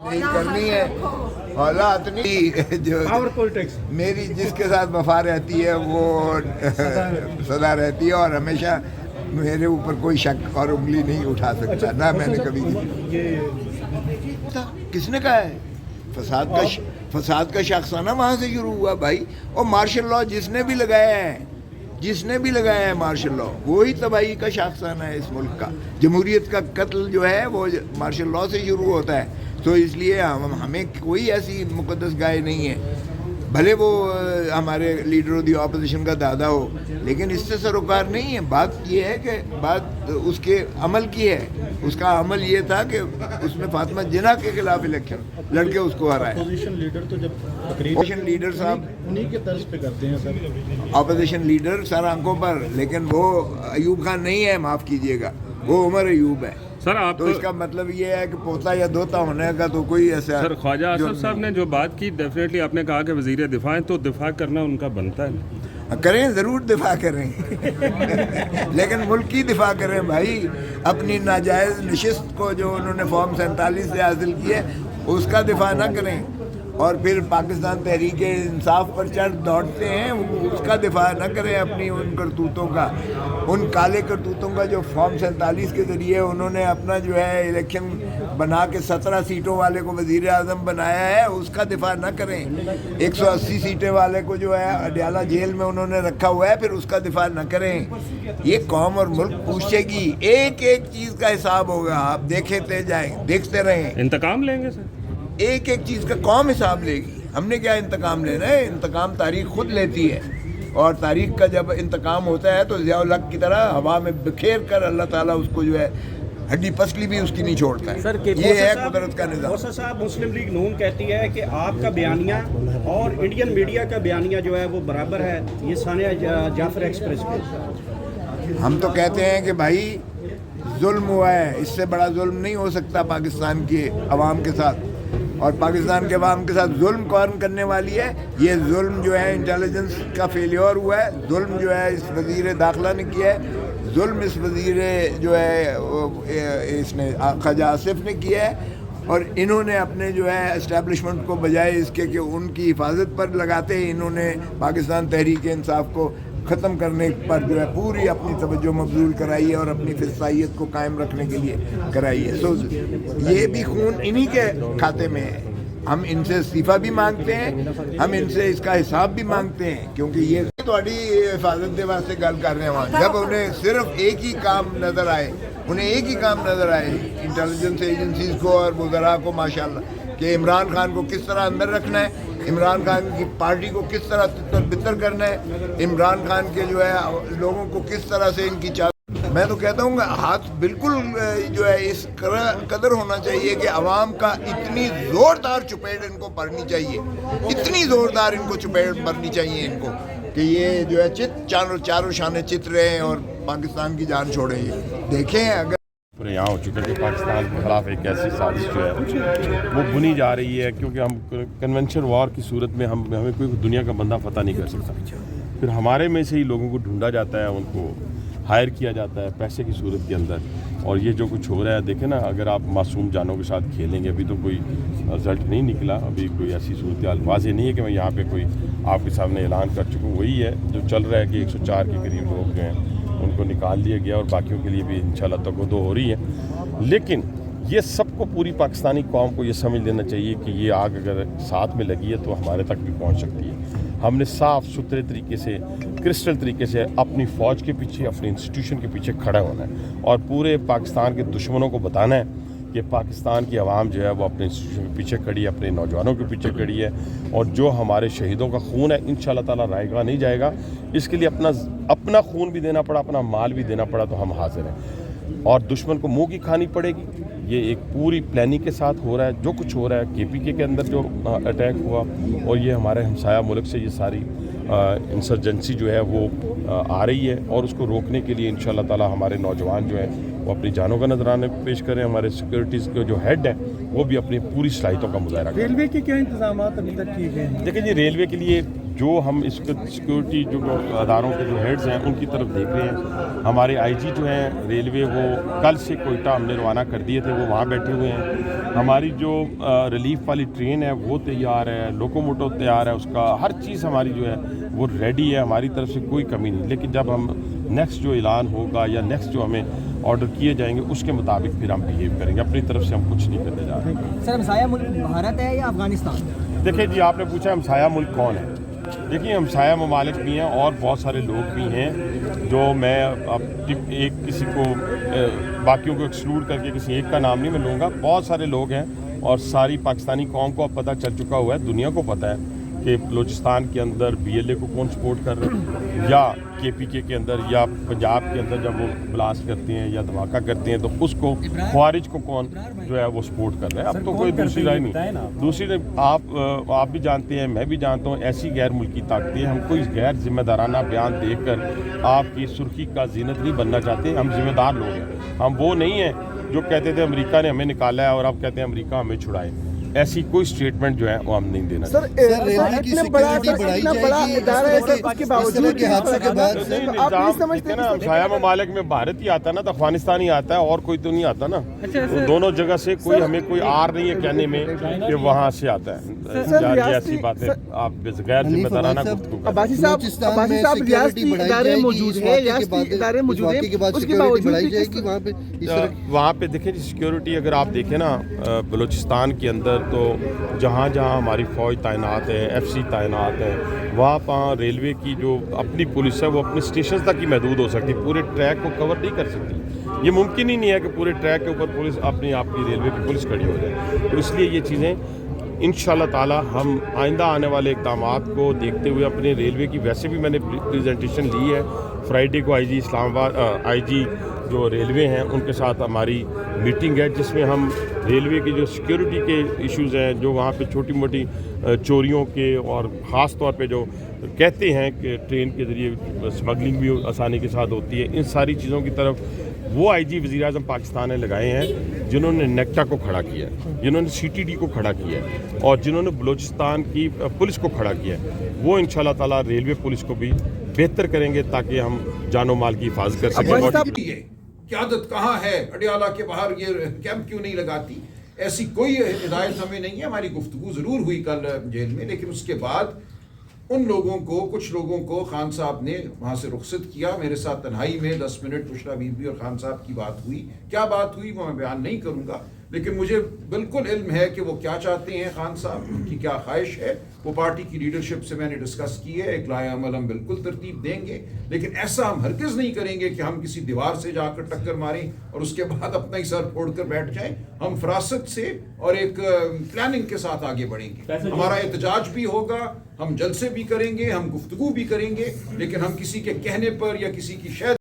नहीं करनी है, औलाद नहीं जो मेरी जिसके साथ वफा रहती है वो सदा रहती है और हमेशा मेरे ऊपर कोई शक और उंगली नहीं उठा सकता, ना मैंने कभी किसने कहा है फसाद का शाखसाना वहाँ से शुरू हुआ भाई। और मार्शल लॉ जिसने भी लगाया है मार्शल लॉ वही तबाही का शाखसाना है इस मुल्क का। जमहूरियत का कत्ल जो है वो मार्शल लॉ से शुरू होता है। तो इसलिए हमें कोई ऐसी मुकद्दस गाय नहीं है, भले वो हमारे लीडर ऑफ दी ऑपोजिशन का दादा हो, लेकिन इससे सरोकार नहीं है। बात ये है कि बात उसके अमल की है। उसका अमल ये था कि उसने फातिमा जिन्ना के खिलाफ इलेक्शन लड़के उसको हराया। अपोजिशन लीडर तो जब अपोजिशन लीडर साहब उन्हीं के तर्ज पे करते हैं सर। अपोजिशन लीडर सर आंखों पर, लेकिन वो अयूब खान नहीं है, माफ़ कीजिएगा, वो उमर अयूब है सर। आप तो इसका मतलब ये है कि पोता या दोता होने का तो कोई ऐसा सर ख्वाजा आसिफ साहब ने जो बात की, डेफिनेटली आपने कहा कि वज़ीर दिफा हैं तो दिफा करना उनका बनता है। करें, ज़रूर दिफा करें लेकिन मुल्क की दिफा करें भाई। अपनी नाजायज़ नशिस्त को जो उन्होंने फॉर्म 47 से हासिल की है उसका दिफा ना करें और फिर पाकिस्तान तहरीक इंसाफ पर चढ़ दौड़ते हैं, उसका दिफा न करें अपनी उन करतूतों का, उन काले करतूतों का जो फॉर्म 47 के ज़रिए उन्होंने अपना जो है इलेक्शन बना के 17 सीटों वाले को वज़ीर आज़म बनाया है, उसका दिफा न करें। 180 सीटें वाले को जो है अडयाला जेल में उन्होंने रखा हुआ है, फिर उसका दिफा न करें। ये कौम और मुल्क पूछेगी, एक एक चीज़ का हिसाब होगा। आप देखते जाएँ, देखते रहें। इंतकाम लेंगे सर, एक एक चीज़ का कौम हिसाब लेगी। हमने क्या इंतकाम लेना है? इंतकाम तारीख खुद लेती है, और तारीख का जब इंतकाम होता है तो ज़ियाउल हक की तरह हवा में बिखेर कर अल्लाह ताला उसको जो है हड्डी पसली भी उसकी नहीं छोड़ता है। सर ये है कुदरत का निज़ाम। मौसा साहब, मुस्लिम लीग नून कहती है कि आपका बयानिया और इंडियन मीडिया का बयानिया जो है वो बराबर है, ये सानिया जाफर एक्सप्रेस पे। हम तो कहते हैं कि भाई जुल्म हुआ है, इससे बड़ा जुल्म नहीं हो सकता पाकिस्तान के अवाम के साथ, और पाकिस्तान के अवाम के साथ जुल्म कौन करने वाली है? ये जुल्म जो है इंटेलिजेंस का फेलियर हुआ है, जुल्म जो है इस वज़ीर दाखिला ने किया है, जुल्म इस वज़ीर जो है इसने ख्वाजा आसिफ ने किया है। और इन्होंने अपने जो है एस्टेब्लिशमेंट को बजाय इसके कि उनकी हिफाजत पर लगाते ही इन्होंने पाकिस्तान तहरीक इंसाफ को ख़त्म करने पर जो है पूरी अपनी तवज्जो मबजूल कराई है और अपनी फिरसाइयत को कायम रखने के लिए कराई है। सो ये भी खून इन्हीं के खाते में है। हम इनसे इस्तीफ़ा भी मांगते हैं, हम इनसे इसका हिसाब भी मांगते हैं, क्योंकि ये थोड़ी हिफाजत के वास्ते गल कर रहे हैं वहाँ। जब उन्हें सिर्फ एक ही काम नज़र आए, इंटेलिजेंस एजेंसीज को और वज़रा को माशाल्लाह, कि इमरान खान को किस तरह अंदर रखना है, इमरान खान की पार्टी को किस तरह तितर बितर करना है, इमरान खान के जो है लोगों को किस तरह से इनकी मैं तो कहता हूँ हाथ बिल्कुल जो है इस कदर होना चाहिए कि आवाम का इतनी ज़ोरदार चुपेड़ इनको पड़नी चाहिए, इतनी ज़ोरदार इनको चुपेड़ पड़नी चाहिए इनको, कि ये जो है चारों शाने चित रहे हैं और पाकिस्तान की जान छोड़ें। ये देखें अगर पूरे यहाँ हो चुका है कि पाकिस्तान के ख़िलाफ़ एक ऐसी साजिश जो है वो बुनी जा रही है, क्योंकि हम कन्वेंशन वॉर की सूरत में हमें कोई दुनिया का बंदा फ़तह नहीं कर सकता। फिर हमारे में से ही लोगों को ढूंढा जाता है, उनको हायर किया जाता है पैसे की सूरत के अंदर। और ये जो कुछ हो रहा है, देखें ना, अगर आप मासूम जानों के साथ खेलेंगे, अभी तो कोई रिजल्ट नहीं निकला, अभी कोई ऐसी सूरत हाल वाज़ेह नहीं है कि मैं यहाँ पे कोई आपके सामने ऐलान कर चुका हूँ। वही है जो चल रहा है कि 104 के करीब लोग जो हैं उनको निकाल लिया गया, और बाकियों के लिए भी इंशाल्लाह तगदो हो रही है। लेकिन ये सबको, पूरी पाकिस्तानी कौम को ये समझ लेना चाहिए कि ये आग अगर साथ में लगी है तो हमारे तक भी पहुंच सकती है। हमने साफ़ सुथरे तरीके से, क्रिस्टल तरीके से अपनी फ़ौज के पीछे, अपने इंस्टीट्यूशन के पीछे खड़ा होना है, और पूरे पाकिस्तान के दुश्मनों को बताना है कि पाकिस्तान की आवाम जो है वो अपने इंस्टीट्यूशन के पीछे खड़ी है, अपने नौजवानों के पीछे खड़ी है, और जो हमारे शहीदों का खून है इंशाल्लाह ताला रायगा नहीं जाएगा। इसके लिए अपना खून भी देना पड़ा, अपना माल भी देना पड़ा, तो हम हाजिर हैं। और दुश्मन को मुंह की खानी पड़ेगी। ये एक पूरी प्लानिंग के साथ हो रहा है। जो कुछ हो रहा है, KPK के अंदर जो अटैक हुआ, और ये हमारे हमसाया मुल्क से ये सारी इंसर्जेंसी जो है वो आ रही है, और उसको रोकने के लिए इंशाल्लाह ताला हमारे नौजवान जो हैं وہ اپنی جانوں کا نذرانہ پیش کریں. ہمارے سیکورٹیز کے جو ہیڈ ہیں وہ بھی اپنی پوری صلاحیتوں کا مظاہرہ کریں. ریلوے کے کیا انتظامات ابھی تک کیے گئے ہیں؟ دیکھیں جی, ریلوے کے لیے جو ہم اس سیکورٹی جو اداروں کے جو ہیڈز ہیں ان کی طرف دیکھ رہے ہیں. ہمارے آئی جی جو ہیں ریلوے وہ کل سے کوئٹہ ہم نے روانہ کر دیے تھے, وہ وہاں بیٹھے ہوئے ہیں. ہماری جو ریلیف والی ٹرین ہے وہ تیار ہے, لوکوموٹو تیار ہے, اس کا ہر چیز ہماری جو ہے وہ ریڈی ہے. ہماری طرف سے کوئی کمی نہیں. لیکن جب ہم نیکسٹ جو اعلان ہوگا یا نیکسٹ جو ہمیں آرڈر کیے جائیں گے اس کے مطابق پھر ہم بہیو کریں گے. اپنی طرف سے ہم کچھ نہیں کرنے جا رہے ہیں. سر ہمسایہ ملک بھارت ہے یا افغانستان؟ دیکھیں جی, آپ نے پوچھا ہمسایہ ملک کون ہے. دیکھیے, ہمسایہ ممالک بھی ہیں اور بہت سارے لوگ بھی ہیں جو میں ایک کسی کو باقیوں کو ایکسکلوڈ کر کے کسی ایک کا نام نہیں میں لوں گا. بہت سارے لوگ ہیں اور ساری پاکستانی قوم کو اب پتہ چل چکا ہوا ہے, دنیا کو پتہ ہے کہ بلوچستان کے اندر بی ایل اے کو کون سپورٹ کر رہے ہیں, یا کے پی کے اندر یا پنجاب کے اندر جب وہ بلاسٹ کرتے ہیں یا دھماکہ کرتے ہیں تو اس کو خوارج کو کون جو ہے وہ سپورٹ کر رہے ہیں. اب تو کوئی دوسری رائے نہیں. دوسری آپ بھی جانتے ہیں, میں بھی جانتا ہوں, ایسی غیر ملکی طاقتیں, ہم کوئی غیر ذمہ دارانہ بیان دے کر آپ کی سرخی کا زینت نہیں بننا چاہتے. ہم ذمہ دار لوگ ہیں. ہم وہ نہیں ہیں جو کہتے تھے امریکہ نے ہمیں نکالا ہے اور اب کہتے ہیں امریکہ ہمیں چھڑائے. ایسی کوئی سٹیٹمنٹ جو ہے وہ ہم نہیں دینا چاہتے. ہمسایہ ممالک میں بھارت ہی آتا ہے نا, تو افغانستان ہی آتا ہے, اور کوئی تو نہیں آتا نا. دونوں جگہ سے کوئی ہمیں کوئی آر نہیں ہے کہنے میں کہ وہاں سے آتا ہے. ایسی باتیں آپ غیر ذمہ دارانہ گفتگو وہاں پہ دیکھیں جی, سیکیورٹی اگر آپ دیکھیں نا بلوچستان کے اندر تو جہاں جہاں ہماری فوج تعینات ہے, ایف سی تعینات ہے, وہاں ریلوے کی جو اپنی پولیس ہے وہ اپنے اسٹیشن تک ہی محدود ہو سکتی, پورے ٹریک کو کور نہیں کر سکتی. یہ ممکن ہی نہیں ہے کہ پورے ٹریک کے اوپر پولیس اپنی آپ کی ریلوے کی پولیس کھڑی ہو جائے. تو اس لیے یہ چیزیں انشاءاللہ تعالی ہم آئندہ آنے والے اقدامات کو دیکھتے ہوئے اپنے ریلوے کی, ویسے بھی میں نے پریزنٹیشن لی ہے فرائیڈے کو, آئی جی اسلام آباد, آئی جی جو ریلوے ہیں ان کے ساتھ ہماری میٹنگ ہے جس میں ہم ریلوے کی جو سیکیورٹی کے ایشوز ہیں, جو وہاں پہ چھوٹی موٹی چوریوں کے, اور خاص طور پہ جو کہتے ہیں کہ ٹرین کے ذریعے اسمگلنگ بھی آسانی کے ساتھ ہوتی ہے, ان ساری چیزوں کی طرف وہ آئی جی وزیر اعظم پاکستان نے لگائے ہیں جنہوں نے نیکٹا کو کھڑا کیا ہے, جنہوں نے سی ٹی ڈی کو کھڑا کیا ہے, اور جنہوں نے بلوچستان کی پولیس کو کھڑا کیا ہے. وہ انشاءاللہ تعالی ریلوے پولیس کو بھی بہتر کریں گے تاکہ ہم جان و مال کی حفاظت کر سکیں. قیادت کہاں ہے؟ اڈیالہ کے باہر یہ کیمپ کیوں نہیں لگاتی؟ ایسی کوئی ہدایت ہمیں نہیں ہے. ہماری گفتگو ضرور ہوئی کل جیل میں, لیکن اس کے بعد ان لوگوں کو, کچھ لوگوں کو خان صاحب نے وہاں سے رخصت کیا. میرے ساتھ تنہائی میں 10 منٹ بشرا بی بی اور خان صاحب کی بات ہوئی. کیا بات ہوئی وہ میں بیان نہیں کروں گا, لیکن مجھے بالکل علم ہے کہ وہ کیا چاہتے ہیں خان صاحب, ان کی کیا خواہش ہے. وہ پارٹی کی لیڈرشپ سے میں نے ڈسکس کی ہے, ایک لائحہ عمل ہم بالکل ترتیب دیں گے, لیکن ایسا ہم ہرگز نہیں کریں گے کہ ہم کسی دیوار سے جا کر ٹکر ماریں اور اس کے بعد اپنا ہی سر پھوڑ کر بیٹھ جائیں. ہم فراست سے اور ایک پلاننگ کے ساتھ آگے بڑھیں گے. ہمارا احتجاج بھی ہوگا, ہم جلسے بھی کریں گے, ہم گفتگو بھی کریں گے, لیکن ہم کسی کے کہنے پر یا کسی کی شہد